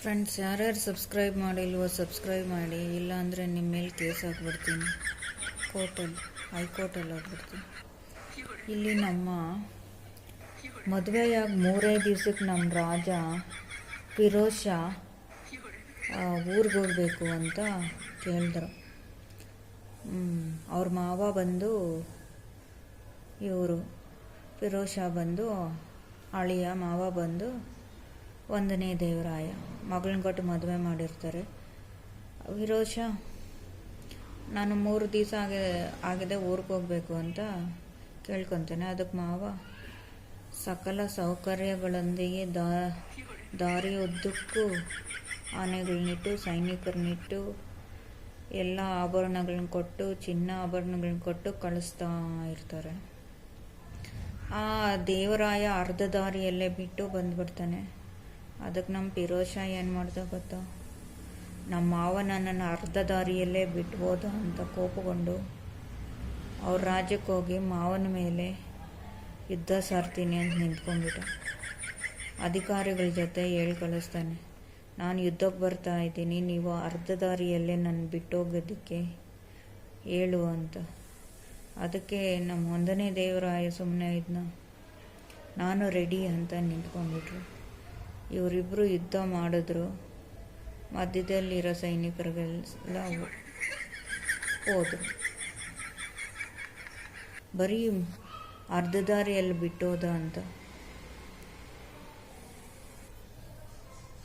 Friends, ಯಾರ್ಯಾರು subscribe ಮಾಡಿಲ್ವೋ subscribe ಮಾಡಿ, ಇಲ್ಲಾಂದರೆ ನಿಮ್ಮ ಮೇಲೆ ಕೇಸ್ ಹಾಕ್ಬಿಡ್ತೀನಿ. ಹೈಕೋರ್ಟಲ್ಲಿ ಹೋಗ್ಬಿಡ್ತೀನಿ. ಇಲ್ಲಿ ನಮ್ಮ ಮದುವೆಯಾಗಿ 3 ದಿವ್ಸಕ್ಕೆ ನಮ್ಮ ರಾಜ ಫಿರೋಜ್ ಶಾ ಊರಿಗೆ ಹೋಗಬೇಕು ಅಂತ ಕೇಳಿದ್ರು. ಅವ್ರ ಮಾವ ಬಂದು, ಇವರು ಫಿರೋಜ್ ಶಾ ಬಂದು, ಅಳಿಯ ಮಾವ ಬಂದು 1ನೇ ದೇವರಾಯ ಮಗಳನ್ನ ಕೊಟ್ಟು ಮದುವೆ ಮಾಡಿರ್ತಾರೆ. ಫಿರೋಜ್ ಶಾ ನಾನು 3 ದಿವಸ ಆಗಿದೆ ಊರಿಗೆ ಹೋಗಬೇಕು ಅಂತ ಕೇಳ್ಕೊತೇನೆ. ಅದಕ್ಕೆ ಮಾವ ಸಕಲ ಸೌಕರ್ಯಗಳೊಂದಿಗೆ ದಾರಿ ಉದ್ದಕ್ಕೂ ಆನೆಗಳನ್ನಿಟ್ಟು, ಸೈನಿಕರನ್ನಿಟ್ಟು, ಎಲ್ಲ ಆಭರಣಗಳನ್ನ ಕೊಟ್ಟು, ಚಿನ್ನ ಆಭರಣಗಳನ್ನ ಕೊಟ್ಟು ಕಳಿಸ್ತಾ ಇರ್ತಾರೆ. ಆ ದೇವರಾಯ ಅರ್ಧ ದಾರಿಯಲ್ಲೇ ಬಿಟ್ಟು ಬಂದ್ಬಿಡ್ತಾನೆ. ಅದಕ್ಕೆ ನಮ್ಮ ಫಿರೋಜ್ ಶಾ ಏನು ಮಾಡ್ದ ಗೊತ್ತಾ, ನಮ್ಮ ಮಾವ ನನ್ನನ್ನು ಅರ್ಧ ದಾರಿಯಲ್ಲೇ ಬಿಟ್ಬೋದ ಅಂತ ಕೋಪಗೊಂಡು ಅವ್ರ ರಾಜ್ಯಕ್ಕೆ ಹೋಗಿ ಮಾವನ ಮೇಲೆ ಯುದ್ಧ ಸಾರ್ತೀನಿ ಅಂತ ನಿಂತ್ಕೊಂಡ್ಬಿಟ್ಟ. ಅಧಿಕಾರಿಗಳ ಜೊತೆ ಹೇಳಿ ಕಳಿಸ್ತಾನೆ, ನಾನು ಯುದ್ಧಕ್ಕೆ ಬರ್ತಾ ಇದ್ದೀನಿ, ನೀವು ಅರ್ಧ ದಾರಿಯಲ್ಲೇ ನನ್ನ ಬಿಟ್ಟೋಗೋದಕ್ಕೆ ಹೇಳು ಅಂತ. ಅದಕ್ಕೆ ನಮ್ಮ 1ನೇ ದೇವರಾಯ ಸುಮ್ಮನೆ ಇದನ್ನ ನಾನು ರೆಡಿ ಅಂತ ನಿಂತ್ಕೊಂಡ್ಬಿಟ್ರು. ಇವರಿಬ್ಬರು ಯುದ್ಧ ಮಾಡಿದ್ರು. ಮಧ್ಯದಲ್ಲಿರೋ ಸೈನಿಕರಿಗೆಲ್ಲ ಹೋದರು. ಬರೀ ಅರ್ಧ ದಾರಿಯಲ್ಲಿ ಬಿಟ್ಟೋದ ಅಂತ.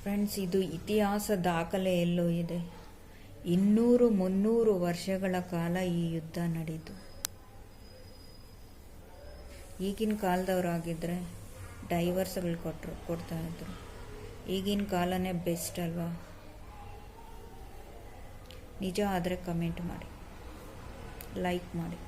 ಫ್ರೆಂಡ್ಸ್, ಇದು ಇತಿಹಾಸ ದಾಖಲೆಯಲ್ಲೂ ಇದೆ. 200-300 ವರ್ಷಗಳ ಕಾಲ ಈ ಯುದ್ಧ ನಡೀತು. ಈಗಿನ ಕಾಲದವರಾಗಿದ್ದರೆ ಡೈವರ್ಸ್ಗಳು ಕೊಡ್ತಾ ಇದ್ರು. ಈಗಿನ ಕಾಲನೇ ಬೆಸ್ಟ್ ಅಲ್ವಾ? ನಿಜ ಆದರೆ ಕಮೆಂಟ್ ಮಾಡಿ, ಲೈಕ್ ಮಾಡಿ.